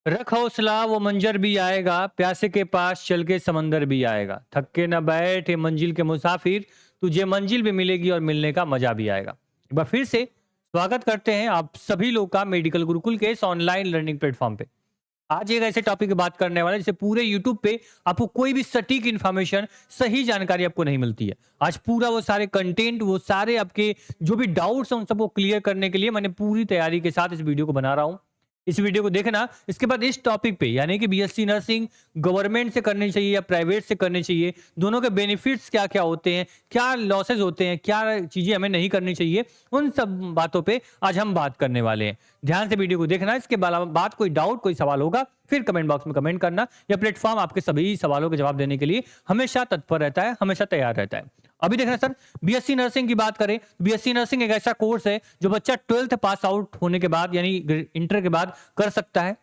रख हौसला वो मंजर भी आएगा, प्यासे के पास चल के समंदर भी आएगा। थक के न बैठ ये मंजिल के मुसाफिर, तुझे मंजिल भी मिलेगी और मिलने का मजा भी आएगा। एक बार फिर से स्वागत करते हैं आप सभी लोग का मेडिकल गुरुकुल के इस ऑनलाइन लर्निंग प्लेटफॉर्म पे। आज एक ऐसे टॉपिक की बात करने वाले हैं जिसे पूरे यूट्यूब पे आपको कोई भी सटीक इन्फॉर्मेशन, सही जानकारी आपको नहीं मिलती है। आज पूरा वो सारे कंटेंट, वो सारे आपके जो भी डाउट्स हैं उन सबको क्लियर करने के लिए मैंने पूरी तैयारी के साथ इस वीडियो को बना रहा हूँ। इस वीडियो को देखना, इसके बाद इस टॉपिक पे यानी कि बीएससी नर्सिंग गवर्नमेंट से करनी चाहिए या प्राइवेट से करनी चाहिए, दोनों के बेनिफिट्स क्या-क्या होते हैं, क्या लॉसेस होते हैं, क्या चीजें हमें नहीं करनी चाहिए, उन सब बातों पे आज हम बात करने वाले हैं। ध्यान से वीडियो को देखना। इसके बाद कोई डाउट, कोई सवाल होगा फिर कमेंट बॉक्स में कमेंट करना। यह प्लेटफॉर्म आपके सभी सवालों के जवाब देने के लिए हमेशा तत्पर रहता है, हमेशा तैयार रहता है। अभी देखना सर, बीएससी नर्सिंग की बात करें, बीएससी नर्सिंग एक ऐसा कोर्स है जो बच्चा 12th पास आउट होने के बाद यानी इंटर के बाद कर सकता है।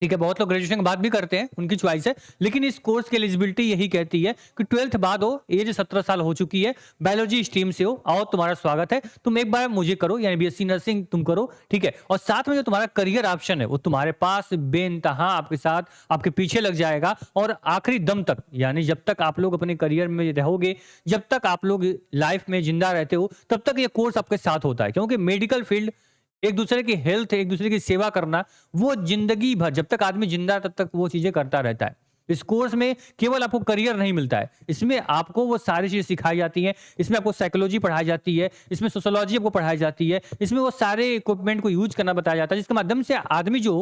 ठीक है, बहुत लोग ग्रेजुएशन के बाद भी करते हैं, उनकी चॉइस है, लेकिन इस कोर्स की एलिजिबिलिटी यही कहती है कि 12th बाद हो, एज 17 साल हो चुकी है, बायोलॉजी स्ट्रीम से हो, आओ तुम्हारा स्वागत है, तुम एक बार मुझे करो यानी बीएससी नर्सिंग तुम करो। ठीक है, और साथ में जो तुम्हारा करियर ऑप्शन है वो तुम्हारे पास बेइंतहा आपके साथ, आपके पीछे लग जाएगा और आखिरी दम तक यानी जब तक आप लोग अपने करियर में रहोगे, जब तक आप लोग लाइफ में जिंदा रहते हो, तब तक ये कोर्स आपके साथ होता है। क्योंकि मेडिकल फील्ड, एक दूसरे की हेल्थ, एक दूसरे की सेवा करना, वो जिंदगी भर जब तक आदमी जिंदा है तब तक वो चीजें करता रहता है। इस कोर्स में केवल आपको करियर नहीं मिलता है, इसमें आपको वो सारी चीजें सिखाई जाती हैं। इसमें आपको साइकोलॉजी पढ़ाई जाती है, इसमें सोशियोलॉजी आपको पढ़ाई जाती है, इसमें वो सारे इक्विपमेंट को यूज करना बताया जाता है, जिसके माध्यम से आदमी जो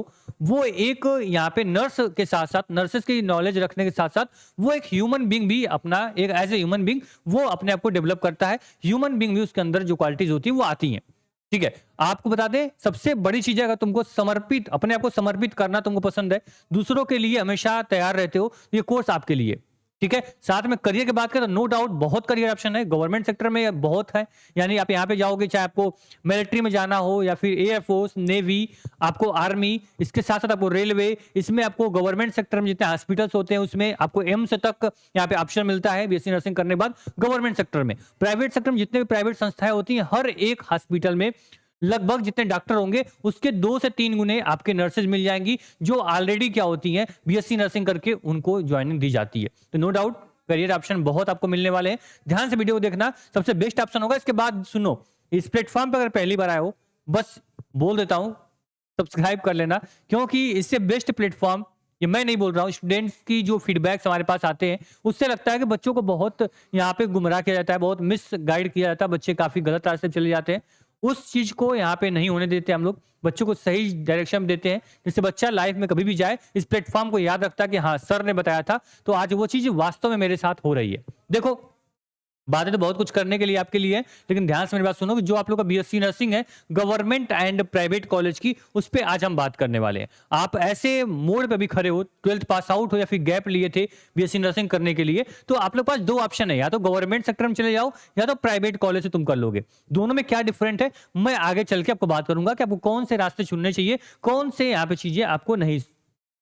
वो एक यहाँ पे नर्स के साथ साथ, नर्सेस की नॉलेज रखने के साथ साथ वो एक ह्यूमन बींग भी अपना एक एज ए ह्यूमन बींग वो अपने आप को डेवलप करता है। ह्यूमन बींग भी उसके अंदर जो क्वालिटीज होती है वो आती हैं। ठीक है, आपको बता दें सबसे बड़ी चीज है, अगर तुमको समर्पित, अपने आप को समर्पित करना तुमको पसंद है, दूसरों के लिए हमेशा तैयार रहते हो, ये कोर्स आपके लिए। ठीक है, साथ में करियर की बात करें तो नो डाउट बहुत करियर ऑप्शन है गवर्नमेंट सेक्टर में, बहुत है। यानी आप यहाँ पे जाओगे, चाहे आपको मिलिट्री में जाना हो या फिर एयरफोर्स, नेवी, आपको आर्मी, इसके साथ साथ आपको रेलवे, इसमें आपको गवर्नमेंट सेक्टर में जितने हॉस्पिटल्स होते हैं उसमें आपको एम्स तक यहाँ पे ऑप्शन मिलता है बीएससी नर्सिंग करने के बाद गवर्नमेंट सेक्टर में। प्राइवेट सेक्टर में जितने भी प्राइवेट संस्थाएं होती हैं, हर एक हॉस्पिटल में लगभग जितने डॉक्टर होंगे उसके 2 से 3 गुने आपके नर्सेज मिल जाएंगी, जो ऑलरेडी क्या होती हैं बीएससी नर्सिंग करके उनको ज्वाइनिंग दी जाती है। तो नो डाउट करियर ऑप्शन बहुत आपको मिलने वाले हैं। ध्यान से वीडियो को देखना, सबसे बेस्ट ऑप्शन होगा। इसके बाद सुनो, इस प्लेटफॉर्म पर अगर पहली बार आए हो, बस बोल देता हूं सब्सक्राइब कर लेना, क्योंकि इससे बेस्ट प्लेटफॉर्म, ये मैं नहीं बोल रहा हूँ, स्टूडेंट्स की जो फीडबैक्स हमारे पास आते हैं उससे लगता है कि बच्चों को बहुत यहाँ पे गुमराह किया जाता है, बहुत मिस गाइड किया जाता है, बच्चे काफी गलत रास्ते पे चले जाते हैं। उस चीज को यहाँ पे नहीं होने देते हम लोग, बच्चों को सही डायरेक्शन में देते हैं, जिससे बच्चा लाइफ में कभी भी जाए इस प्लेटफॉर्म को याद रखता है कि हाँ सर ने बताया था, तो आज वो चीज वास्तव में मेरे साथ हो रही है। देखो, बातें तो बहुत कुछ करने के लिए आपके लिए है, लेकिन ध्यान से मेरी बात सुनो कि जो आप लोग का बीएससी नर्सिंग है गवर्नमेंट एंड प्राइवेट कॉलेज की, उस पे आज हम बात करने वाले हैं। आप ऐसे मोड पे भी खड़े हो, 12th पास आउट हो या फिर गैप लिए थे बीएससी नर्सिंग करने के लिए, तो आप लोग पास 2 ऑप्शन है, या तो गवर्नमेंट सेक्टर में चले जाओ या तो प्राइवेट कॉलेज से तुम कर लोगे। दोनों में क्या डिफरेंट है मैं आगे चल के आपको बात करूंगा कि आपको कौन से रास्ते चुनने चाहिए, कौन से यहाँ पे चीजें आपको नहीं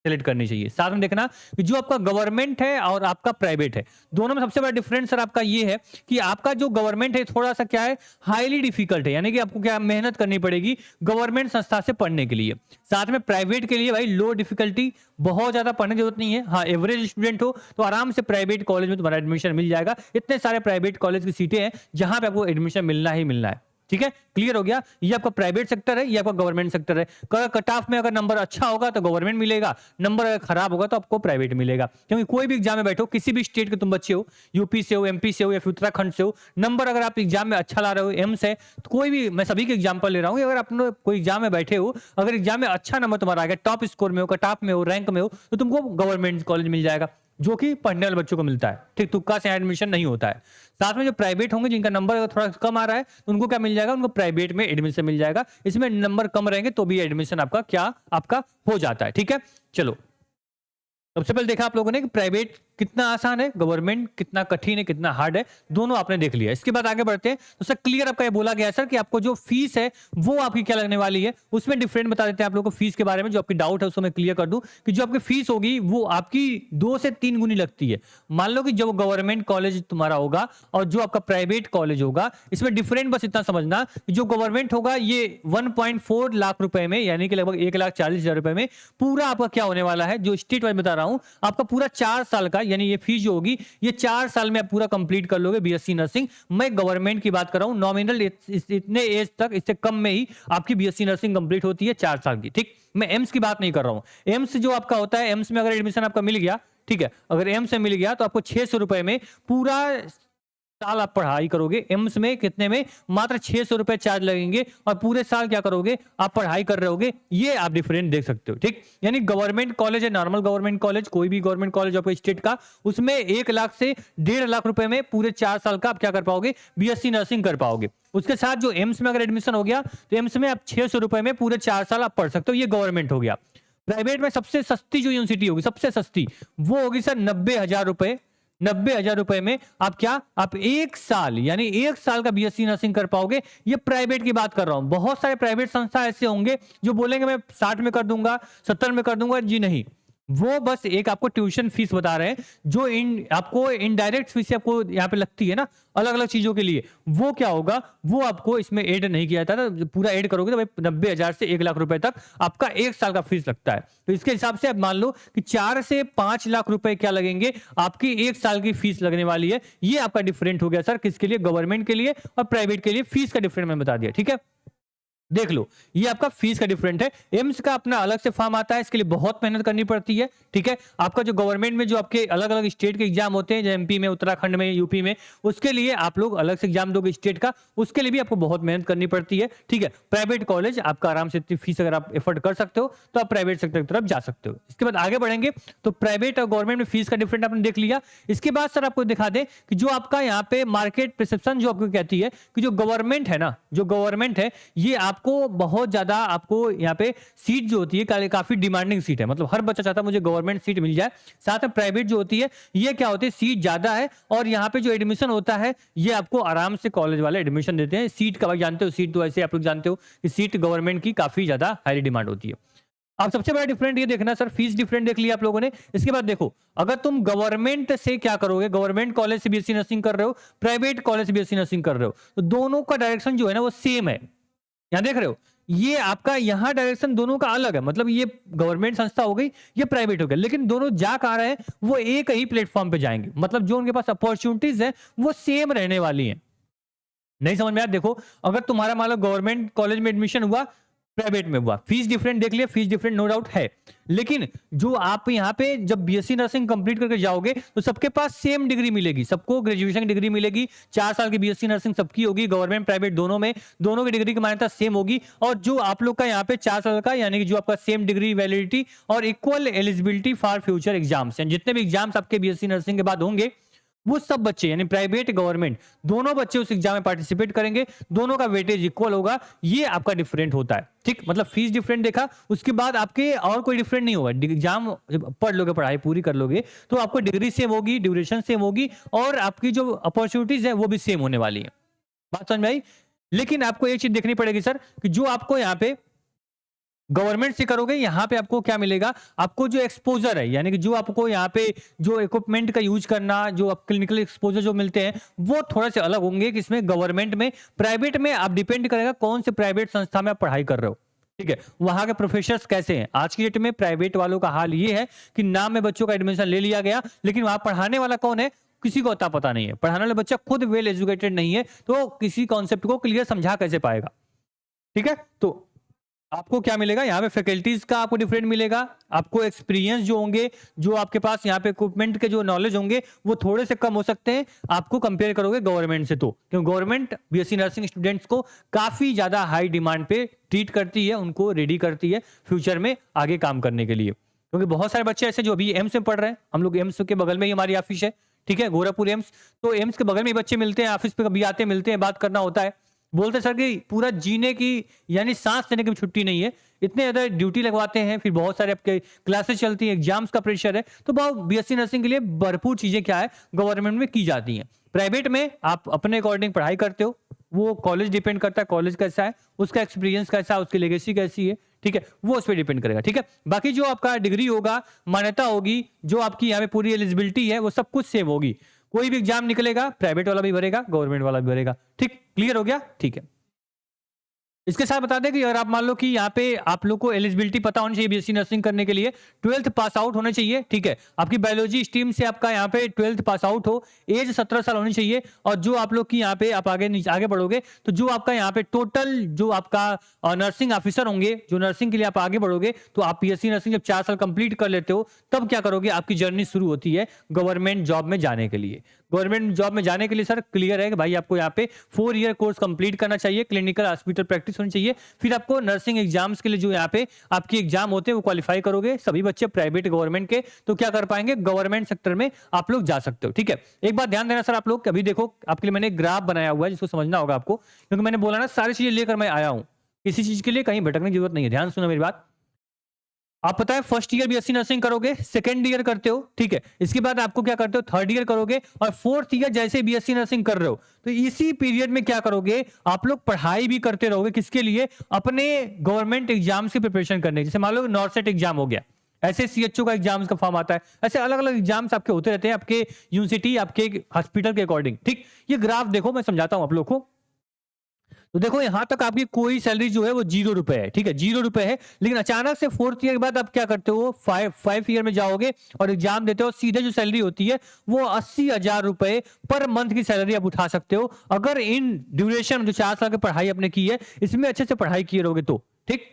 सेलेक्ट करनी चाहिए। साथ में देखना कि जो आपका गवर्नमेंट है और आपका प्राइवेट है, दोनों में सबसे बड़ा डिफरेंस सर आपका ये है कि आपका जो गवर्नमेंट है थोड़ा सा क्या है, हाईली डिफिकल्ट है, यानी कि आपको क्या मेहनत करनी पड़ेगी गवर्नमेंट संस्था से पढ़ने के लिए। साथ में प्राइवेट के लिए भाई लो डिफिकल्टी, बहुत ज्यादा पढ़ने की जरूरत नहीं है। हाँ, एवरेज स्टूडेंट हो तो आराम से प्राइवेट कॉलेज में तुम्हारा एडमिशन मिल जाएगा। इतने सारे प्राइवेट कॉलेज की सीटें हैं जहां पे आपको एडमिशन मिलना ही मिलना है। ठीक है, क्लियर हो गया। ये आपका प्राइवेट सेक्टर है, ये आपका गवर्नमेंट सेक्टर है। कट ऑफ में अगर नंबर अच्छा होगा तो गवर्नमेंट मिलेगा, नंबर अगर खराब होगा तो आपको प्राइवेट मिलेगा। क्योंकि कोई भी एग्जाम में बैठो, किसी भी स्टेट के तुम बच्चे हो, यूपी से हो, एमपी से हो या फिर उत्तराखंड से हो, नंबर अगर आप एग्जाम में अच्छा ला रहे हो, एम्स है तो कोई भी, मैं सभी के एग्जाम्पल ले रहा हूँ, अगर आप कोई एग्जाम में बैठे हो, अगर एग्जाम में अच्छा नंबर तुम्हारा आ गया, टॉप स्कोर में हो, कट ऑफ में हो, रैंक में हो, तो तुमको गवर्नमेंट कॉलेज मिल जाएगा, जो कि पढ़ने वाले बच्चों को मिलता है। ठीक, तुक्का से एडमिशन नहीं होता है। साथ में जो प्राइवेट होंगे जिनका नंबर अगर थोड़ा कम आ रहा है तो उनको क्या मिल जाएगा, उनको प्राइवेट में एडमिशन मिल जाएगा। इसमें नंबर कम रहेंगे तो भी एडमिशन आपका हो जाता है। ठीक है, चलो सबसे पहले देखा आप लोगों ने कि प्राइवेट कितना आसान है गवर्नमेंट, कितना कठिन है, कितना हार्ड है, दोनों आपने देख लिया। इसके बाद आगे बढ़ते हैं। तो सर क्लियर आपका ये बोला गया है सर कि आपको जो फीस है वो आपकी क्या लगने वाली है, उसमें डिफरेंट बता देते हैं आप लोगों को फीस के बारे में। जो आपकी डाउट है उसको मैं क्लियर कर दूं कि जो आपकी फीस होगी वो आपकी 2 से 3 गुनी लगती है। मान लो कि जब गवर्नमेंट कॉलेज तुम्हारा होगा और जो आपका प्राइवेट कॉलेज होगा, इसमें डिफरेंट बस इतना समझना कि जो गवर्नमेंट होगा ये 1.4 लाख रुपए में, यानी कि लगभग 1,40,000 रुपए में पूरा आपका क्या होने वाला है, जो स्टेट वाइज बता रहा हूं, आपका पूरा 4 साल का, यानी ये फीस जो होगी ये 4 साल में आप पूरा कंप्लीट कर लोगे बीएससी नर्सिंग। मैं गवर्नमेंट की बात कर रहा हूं, नॉमिनल इतने एज तक, इससे कम में ही आपकी बीएससी नर्सिंग कंप्लीट होती है 4 साल की। ठीक, मैं एम्स की बात नहीं कर रहा हूं। एम्स जो आपका होता है, एम्स में अगर एडमिशन आपका मिल गया, ठीक है, अगर एम्स में मिल गया तो आपको 600 रुपए में पूरा साल आप पढ़ाई करोगे। एम्स में कितने में, मात्र 600 रुपए चार्ज लगेंगे और पूरे साल क्या करोगे आप, पढ़ाई कर रहे होगे। ये आप डिफरेंट देख सकते हो। ठीक, यानी गवर्नमेंट कॉलेज है, नॉर्मल गवर्नमेंट कॉलेज, कोई भी गवर्नमेंट कॉलेज आपको स्टेट का, उसमें 1 लाख से 1.5 लाख रुपए में पूरे 4 साल का आप क्या कर पाओगे, बीएससी नर्सिंग कर पाओगे। उसके साथ जो एम्स में अगर एडमिशन हो गया तो एम्स में आप 600 रुपए में पूरे 4 साल आप पढ़ सकते हो। ये गवर्नमेंट हो गया। प्राइवेट में सबसे सस्ती जो यूनिवर्सिटी होगी, सबसे सस्ती, वो होगी सर 90,000 रुपए। 90,000 रुपए में आप क्या, आप 1 साल, यानी 1 साल का बीएससी नर्सिंग कर पाओगे। ये प्राइवेट की बात कर रहा हूं। बहुत सारे प्राइवेट संस्था ऐसे होंगे जो बोलेंगे मैं 60 में कर दूंगा, 70 में कर दूंगा। जी नहीं, वो बस एक आपको ट्यूशन फीस बता रहे हैं, जो आपको इनडायरेक्ट फीस आपको यहाँ पे लगती है ना, अलग अलग चीजों के लिए, वो क्या होगा, वो आपको इसमें ऐड नहीं किया जाता था। पूरा ऐड करोगे तो भाई 90,000 से 1 लाख रुपए तक आपका 1 साल का फीस लगता है। तो इसके हिसाब से आप मान लो कि 4 से 5 लाख रुपए क्या लगेंगे, आपकी 1 साल की फीस लगने वाली है। ये आपका डिफरेंट हो गया सर, किसके लिए, गवर्नमेंट के लिए और प्राइवेट के लिए। फीस का डिफरेंट मैंने बता दिया। ठीक है, देख लो, ये आपका फीस का डिफरेंट है। एम्स का अपना अलग से फॉर्म आता है, इसके लिए बहुत मेहनत करनी पड़ती है। ठीक है, आपका जो गवर्नमेंट में जो आपके अलग अलग स्टेट के एग्जाम होते हैं, जो एमपी में, उत्तराखंड में, यूपी में, उसके लिए आप लोग अलग से एग्जाम दोगे स्टेट का, उसके लिए भी आपको बहुत मेहनत करनी पड़ती है। ठीक है, प्राइवेट कॉलेज आपका आराम से इतनी फीस अगर आप एफोर्ड कर सकते हो तो आप प्राइवेट सेक्टर की तरफ जा सकते हो। इसके बाद आगे बढ़ेंगे तो प्राइवेट और गवर्नमेंट में फीस का डिफरेंट आपने देख लिया। इसके बाद सर आपको दिखा दें कि जो आपका यहाँ पे मार्केट परसेप्शन जो आपको कहती है कि जो गवर्नमेंट है ना, जो गवर्नमेंट है ये आपको बहुत ज्यादा, आपको यहाँ पे सीट जो होती है काफी डिमांडिंग सीट है। मतलब हर बच्चा चाहता है मुझे गवर्नमेंट सीट मिल जाए। साथ में प्राइवेट जो होती है ये क्या होती है, सीट ज्यादा है और यहाँ पे जो एडमिशन होता है ये आपको आराम से कॉलेज वाले एडमिशन देते हैं। सीट का भाई जानते हो, सीट तो ऐसे आप लोग जानते हो कि सीट गवर्नमेंट की काफी ज्यादा हाईली डिमांड होती है। अब सबसे बड़ा डिफरेंट ये देखना सर, फीस डिफरेंट देख लिया आप लोगों ने। इसके बाद देखो, अगर तुम गवर्नमेंट से क्या करोगे, गवर्नमेंट कॉलेज से बीएससी नर्सिंग कर रहे हो, प्राइवेट कॉलेज से बीएससी नर्सिंग कर रहे हो, तो दोनों का डायरेक्शन जो है ना वो सेम है। यहां देख रहे हो, ये आपका यहां डायरेक्शन दोनों का अलग है। मतलब ये गवर्नमेंट संस्था हो गई, ये प्राइवेट हो गया, लेकिन दोनों जा कहां रहे हैं, वो एक ही प्लेटफॉर्म पे जाएंगे। मतलब जो उनके पास अपॉर्चुनिटीज है वो सेम रहने वाली हैं। नहीं समझ में आया, देखो अगर तुम्हारा मान लो गवर्नमेंट कॉलेज में एडमिशन हुआ, प्राइवेट में हुआ, फीस डिफरेंट देख लिया, फीस डिफरेंट नो डाउट है, लेकिन जो आप यहाँ पे जब बीएससी नर्सिंग कंप्लीट करके जाओगे तो सबके पास सेम डिग्री मिलेगी, सबको ग्रेजुएशन डिग्री मिलेगी। 4 साल की बीएससी नर्सिंग सबकी होगी, गवर्नमेंट प्राइवेट दोनों में, दोनों की डिग्री की मान्यता सेम होगी। और जो आप लोग का यहाँ पे 4 साल का, यानी कि जो आपका सेम डिग्री वैलिडिटी और equal eligibility for future exams, जितने भी एग्जाम्स आपके बीएससी नर्सिंग के बाद होंगे, वो सब बच्चे यानी प्राइवेट गवर्नमेंट दोनों बच्चे उस एग्जाम में पार्टिसिपेट करेंगे, दोनों का वेटेज इक्वल होगा। ये आपका डिफरेंट होता है। ठीक, मतलब फीस डिफरेंट देखा, उसके बाद आपके और कोई डिफरेंट नहीं होगा। एग्जाम जब पढ़ लोगे, पढ़ाई पूरी कर लोगे, तो आपको डिग्री सेम होगी, ड्यूरेशन सेम होगी और आपकी जो अपॉर्चुनिटीज है वो भी सेम होने वाली है। बात समझ में आई? लेकिन आपको एक चीज देखनी पड़ेगी सर कि जो आपको यहाँ पे गवर्नमेंट से करोगे, यहां पे आपको क्या मिलेगा, आपको जो एक्सपोजर है, यानी कि जो आपको यहाँ पे जो इक्विपमेंट का यूज करना, जो आप क्लिनिकल एक्सपोजर जो मिलते हैं वो थोड़े से अलग होंगे किसमें, गवर्नमेंट में। प्राइवेट में आप डिपेंड करेगा कौन से प्राइवेट संस्था में आप पढ़ाई कर रहे हो। ठीक है, वहां के प्रोफेसर्स कैसे हैं। आज की डेट में प्राइवेट वालों का हाल ये है कि नाम में बच्चों का एडमिशन ले लिया गया, लेकिन वहां पढ़ाने वाला कौन है किसी को अता पता नहीं है। पढ़ाने वाला बच्चा खुद वेल एजुकेटेड नहीं है, तो किसी कॉन्सेप्ट को क्लियर समझा कैसे पाएगा। ठीक है, तो आपको क्या मिलेगा यहाँ पे, फैकल्टीज का आपको डिफरेंट मिलेगा, आपको एक्सपीरियंस जो होंगे, जो आपके पास यहाँ पे इक्विपमेंट के जो नॉलेज होंगे वो थोड़े से कम हो सकते हैं आपको कंपेयर करोगे गवर्नमेंट से। तो क्योंकि गवर्नमेंट बीएससी नर्सिंग स्टूडेंट्स को काफी ज्यादा हाई डिमांड पे ट्रीट करती है, उनको रेडी करती है फ्यूचर में आगे काम करने के लिए। क्योंकि बहुत सारे बच्चे ऐसे जो अभी एम्स में पढ़ रहे हैं, हम लोग एम्स के बगल में ही हमारी ऑफिस है, ठीक है, गोरखपुर एम्स, तो एम्स के बगल में ही बच्चे मिलते हैं, ऑफिस पे कभी आते मिलते हैं, बात करना होता है, बोलते सर कि पूरा जीने की यानी सांस लेने की छुट्टी नहीं है, इतने ज़्यादा ड्यूटी लगवाते हैं, फिर बहुत सारे आपके क्लासेस चलती हैं, एग्जाम्स का प्रेशर है, तो बहुत बीएससी नर्सिंग के लिए भरपूर चीज़ें क्या है गवर्नमेंट में की जाती हैं। प्राइवेट में आप अपने अकॉर्डिंग पढ़ाई करते हो, वो कॉलेज डिपेंड करता है, कॉलेज कैसा है, उसका एक्सपीरियंस कैसा है, उसकी लेगेसी कैसी है, ठीक है, वो उस पर डिपेंड करेगा, ठीक है। बाकी जो आपका डिग्री होगा, मान्यता होगी, जो आपकी यहाँ पे पूरी एलिजिबिलिटी है, वो सब कुछ सेम होगी। कोई भी एग्जाम निकलेगा, प्राइवेट वाला भी भरेगा, गवर्नमेंट वाला भी भरेगा, ठीक, क्लियर हो गया, ठीक है। इसके साथ बता दें कि अगर आप मान लो कि यहाँ पे आप लोग को एलिजिबिलिटी पता होनी चाहिए बीएससी नर्सिंग करने के लिए, 12th पास आउट होना चाहिए, ठीक है। आपकी बायोलॉजी स्ट्रीम से आपका यहाँ पे 12th पास आउट हो, एज 17 साल होनी चाहिए, और जो आप लोग की यहाँ पे आप आगे बढ़ोगे, तो जो आपका यहाँ पे टोटल जो आपका नर्सिंग ऑफिसर होंगे, जो नर्सिंग के लिए आप आगे बढ़ोगे, तो आप बीएससी नर्सिंग जब 4 साल कंप्लीट कर लेते हो, तब क्या करोगे, आपकी जर्नी शुरू होती है गवर्नमेंट जॉब में जाने के लिए। गवर्नमेंट जॉब में जाने के लिए सर क्लियर है कि भाई आपको यहाँ पे 4 ईयर कोर्स कंप्लीट करना चाहिए, क्लिनिकल हॉस्पिटल प्रैक्टिस होनी चाहिए, फिर आपको नर्सिंग एग्जाम्स के लिए जो यहाँ पे आपके एग्जाम होते हैं वो क्वालिफाई करोगे। सभी बच्चे प्राइवेट गवर्नमेंट के तो क्या कर पाएंगे, गवर्नमेंट सेक्टर में आप लोग जा सकते हो, ठीक है। एक बात ध्यान देना सर आप लोग, अभी देखो आपके लिए मैंने एक ग्राफ बनाया हुआ है जिसको समझना होगा आपको, क्योंकि मैंने बोला ना सारी चीजें लेकर मैं आया हूँ, किसी चीज के लिए कहीं भटकने की जरूरत नहीं है। ध्यान सुनो मेरी बात, आप पता है फर्स्ट ईयर बीएससी नर्सिंग करोगे, सेकंड ईयर करते हो, ठीक है, इसके बाद आपको क्या करते हो, थर्ड ईयर करोगे, और फोर्थ ईयर जैसे बीएससी नर्सिंग कर रहे हो, तो इसी पीरियड में क्या करोगे, आप लोग पढ़ाई भी करते रहोगे, किसके लिए, अपने गवर्नमेंट एग्जाम्स की प्रिपरेशन करने। जैसे मान लो नॉर्सेट एग्जाम हो गया, ऐसे सीएचओ का एग्जाम्स का फॉर्म आता है, ऐसे अलग अलग एग्जाम्स आपके होते रहते हैं, आपके यूनिवर्सिटी आपके हॉस्पिटल के अकॉर्डिंग, ठीक। ये ग्राफ देखो, मैं समझाता हूं आप लोग को। तो देखो यहां तक आपकी कोई सैलरी जो है वो 0 रुपए है, ठीक है, 0 रुपए है, लेकिन अचानक से फोर्थ ईयर के बाद आप क्या करते हो, फाइव ईयर में जाओगे और एग्जाम देते हो, सीधे जो सैलरी होती है वो 80,000 रुपए पर मंथ की सैलरी आप उठा सकते हो, अगर इन ड्यूरेशन जो 4 साल की पढ़ाई आपने की है इसमें अच्छे से पढ़ाई किए रहोगे तो, ठीक।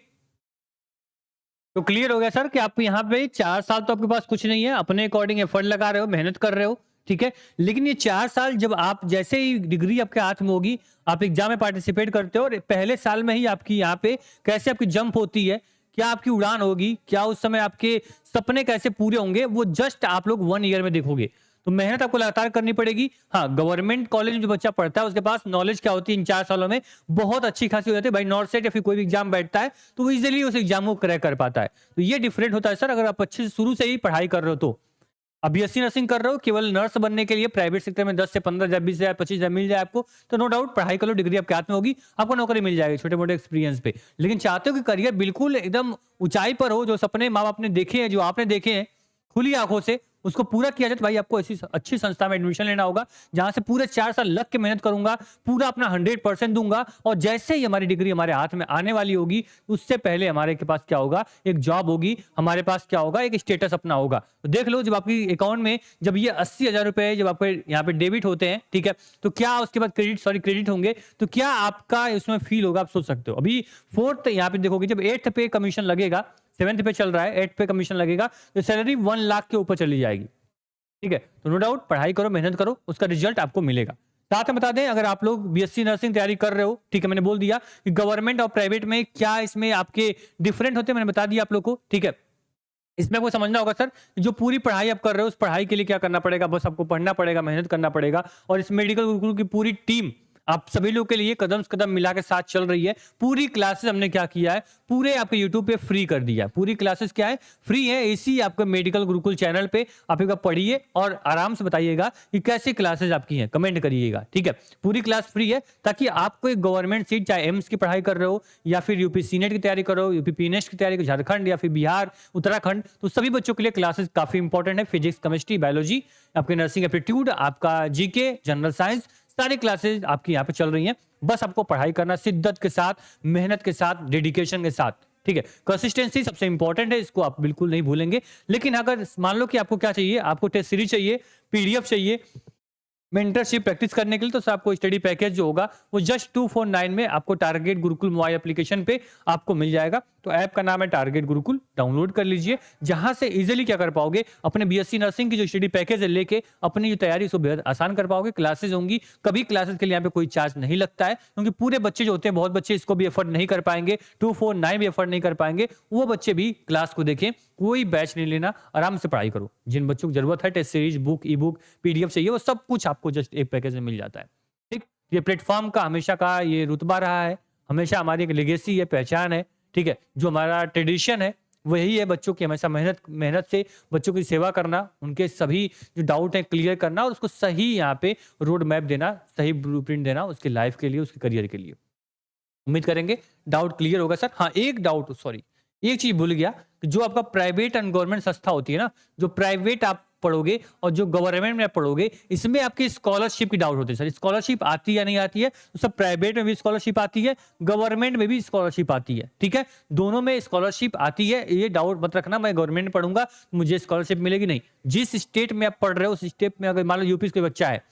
तो क्लियर हो गया सर कि आप यहाँ पे 4 साल तो आपके पास कुछ नहीं है, अपने अकॉर्डिंग एफर्ट लगा रहे हो, मेहनत कर रहे हो, ठीक है, लेकिन ये 4 साल जब आप जैसे ही डिग्री आपके हाथ में होगी, आप एग्जाम में पार्टिसिपेट करते हो और पहले साल में ही आपकी यहाँ पे कैसे आपकी जंप होती है, क्या आपकी उड़ान होगी, क्या उस समय आपके सपने कैसे पूरे होंगे, वो जस्ट आप लोग 1 ईयर में देखोगे। तो मेहनत आपको लगातार करनी पड़ेगी। हाँ, गवर्नमेंट कॉलेज में जो बच्चा पढ़ता है उसके पास नॉलेज क्या होती है इन 4 सालों में, बहुत अच्छी खासी हो जाती है भाई। नॉर्थ सेट या फिर कोई भी एग्जाम बैठता है तो वो इजीली उस एग्जाम को क्रैक कर पाता है। तो ये डिफरेंट होता है सर, अगर आप अच्छे से शुरू से ही पढ़ाई कर रहे हो तो। अब बीएससी नर्सिंग कर रहे हो केवल नर्स बनने के लिए, प्राइवेट सेक्टर में 10 से 15,000, 20,000, 25,000 मिल जाए आपको, तो नो डाउट पढ़ाई कर लो, डिग्री आपके हाथ में होगी, आपको नौकरी मिल जाएगी छोटे मोटे एक्सपीरियंस पे। लेकिन चाहते हो कि करियर बिल्कुल एकदम ऊंचाई पर हो, जो सपने माँ बाप ने देखे हैं, जो आपने देखे हैं खुली आंखों से, उसको पूरा किया जाए, तो भाई आपको ऐसी अच्छी संस्था में एडमिशन लेना होगा जहां से पूरे 4 साल लग के मेहनत करूंगा, पूरा अपना 100% दूंगा, और जैसे ही हमारी डिग्री हमारे हाथ में आने वाली होगी उससे पहले हमारे के पास क्या होगा, एक जॉब होगी, हमारे पास क्या होगा, एक स्टेटस अपना होगा। तो देख लो जब आपकी अकाउंट में जब ये 80,000 रुपए जब आपके यहाँ पे डेबिट होते हैं, ठीक है, तो क्या उसके बाद क्रेडिट होंगे, तो क्या आपका उसमें फील होगा, आप सोच सकते हो। अभी फोर्थ यहाँ पे देखोगे जब 8th पे कमीशन लगेगा, 7th पे चल रहा है, 8th पे कमीशन लगेगा, तो सैलरी 1 लाख के ऊपर चली जाएगी, ठीक है। तो नो डाउट पढ़ाई करो, मेहनत करो, उसका रिजल्ट आपको मिलेगा। साथ में बता दें अगर आप लोग बीएससी नर्सिंग तैयारी कर रहे हो, ठीक है, मैंने बोल दिया कि गवर्नमेंट और प्राइवेट में क्या इसमें आपके डिफरेंट होते हैं, मैंने बता दिया आप लोग को, ठीक है। इसमें आपको समझना होगा सर, जो पूरी पढ़ाई आप कर रहे हो उस पढ़ाई के लिए क्या करना पड़ेगा, बस आपको पढ़ना पड़ेगा, मेहनत करना पड़ेगा, और इस मेडिकल गुरुकुल की पूरी टीम आप सभी लोग के लिए कदम से कदम मिला के साथ चल रही है। पूरी क्लासेस हमने क्या किया है, पूरे आपके यूट्यूब पे फ्री कर दिया है, पूरी क्लासेस क्या है, फ्री है। इसी आपके मेडिकल गुरुकुल चैनल पे आप एक बार पढ़िए और आराम से बताइएगा कि कैसी क्लासेस आपकी हैं, कमेंट करिएगा, ठीक है। पूरी क्लास फ्री है ताकि आपको एक गवर्नमेंट सीट, चाहे एम्स की पढ़ाई कर रहे हो या फिर यूपी सीनेट की तैयारी कर रहे हो, यूपी पीनेट की तैयारी कर, झारखंड या फिर बिहार, उत्तराखंड, तो सभी बच्चों के लिए क्लासेस काफी इंपॉर्टेंट है। फिजिक्स, केमिस्ट्री, बायोलॉजी, आपके नर्सिंग एप्टीट्यूड, आपका जीके, जनरल साइंस, सारी क्लासेस आपकी यहाँ पे चल रही हैं। बस आपको पढ़ाई करना शिद्दत के साथ, मेहनत के साथ, डेडिकेशन के साथ, ठीक है। कंसिस्टेंसी सबसे इंपॉर्टेंट है, इसको आप बिल्कुल नहीं भूलेंगे। लेकिन अगर मान लो कि आपको क्या चाहिए, आपको टेस्ट सीरीज चाहिए, पीडीएफ चाहिए मेंटरशिप प्रैक्टिस करने के लिए, तो सर आपको स्टडी पैकेज जो होगा वो जस्ट 249 में आपको टारगेट गुरुकुल मोबाइल एप्लीकेशन पे आपको मिल जाएगा। तो ऐप का नाम है टारगेट गुरुकुल, डाउनलोड कर लीजिए, जहां से इजीली क्या कर पाओगे, अपने बीएससी नर्सिंग की जो स्टडी पैकेज है लेके अपनी जो तैयारी उसको बेहद आसान कर पाओगे। क्लासेस होंगी, कभी क्लासेस के लिए यहाँ पे कोई चार्ज नहीं लगता है, क्योंकि पूरे बच्चे जो होते हैं, बहुत बच्चे इसको भी एफर्ट नहीं कर पाएंगे, 249 भी एफर्ट नहीं कर पाएंगे, वो बच्चे भी क्लास को देखें, कोई बैच नहीं लेना, आराम से पढ़ाई करो। जिन बच्चों को जरूरत है test series, book, e book, PDF चाहिए, वो सब कुछ आपको जस्ट एक पैकेज में मिल जाता है, ठीक। ये प्लेटफॉर्म का हमेशा का ये रुतबा रहा है, हमेशा हमारी एक लेगेसी है, पहचान है, ठीक है, जो हमारा ट्रेडिशन है वही है बच्चों की हमेशा मेहनत मेहनत से बच्चों की सेवा करना, उनके सभी जो डाउट है क्लियर करना और उसको सही यहाँ पे रोड मैप देना, सही ब्लूप्रिंट देना उसके लाइफ के लिए, उसके करियर के लिए। उम्मीद करेंगे डाउट क्लियर होगा सर। हाँ, एक डाउट सॉरी, एक चीज भूल गया कि जो आपका प्राइवेट एंड गवर्नमेंट संस्था होती है ना, जो प्राइवेट आप पढ़ोगे और जो गवर्नमेंट में आप पढ़ोगे, इसमें आपकी स्कॉलरशिप की डाउट होती है सर। स्कॉलरशिप आती है या नहीं आती है? तो सब प्राइवेट में भी स्कॉलरशिप आती है, गवर्नमेंट में भी स्कॉलरशिप आती है, ठीक है, दोनों में स्कॉलरशिप आती है। ये डाउट मत रखना मैं गवर्नमेंट में पढ़ूंगा मुझे स्कॉलरशिप मिलेगी, नहीं। जिस स्टेट में आप पढ़ रहे हो उस स्टेट में अगर मान लो यूपी से कोई बच्चा है,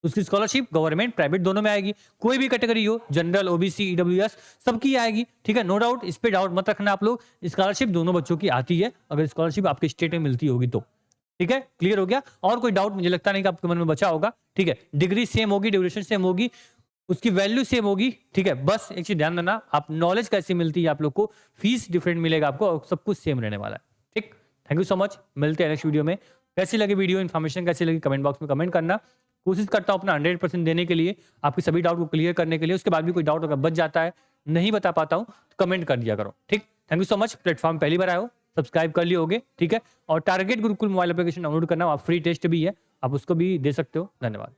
उसकी स्कॉलरशिप गवर्नमेंट प्राइवेट दोनों में आएगी। कोई भी कैटेगरी हो, जनरल, ओबीसी, ईडब्ल्यूएस, सबकी आएगी, ठीक है, नो डाउट, इस पे डाउट मत रखना आप लोग। स्कॉलरशिप दोनों बच्चों की आती है अगर स्कॉलरशिप आपके स्टेट में मिलती होगी तो, ठीक है, क्लियर हो गया। और कोई डाउट मुझे लगता नहीं कि आपके मन में बचा होगा, ठीक है। डिग्री सेम होगी, ड्यूरेशन सेम होगी, उसकी वैल्यू सेम होगी, ठीक है। बस एक चीज ध्यान देना, आप नॉलेज कैसी मिलती है आप लोग को, फीस डिफरेंट मिलेगा आपको और सब कुछ सेम रहने वाला है, ठीक। थैंक यू सो मच, मिलते हैं नेक्स्ट वीडियो में। कैसी लगी वीडियो, इन्फॉर्मेशन कैसी लगी, कमेंट बॉक्स में कमेंट करना। कोशिश करता हूं अपना 100% देने के लिए, आपके सभी डाउट को क्लियर करने के लिए। उसके बाद भी कोई डाउट अगर बच जाता है, नहीं बता पाता हूं, तो कमेंट कर दिया करो, ठीक। Thank you so much. Platform पहली बार आए हो, सब्सक्राइब कर लिए होगे, ठीक है। और target Gurukul mobile application download करना, आप फ्री टेस्ट भी है, आप उसको भी दे सकते हो। धन्यवाद।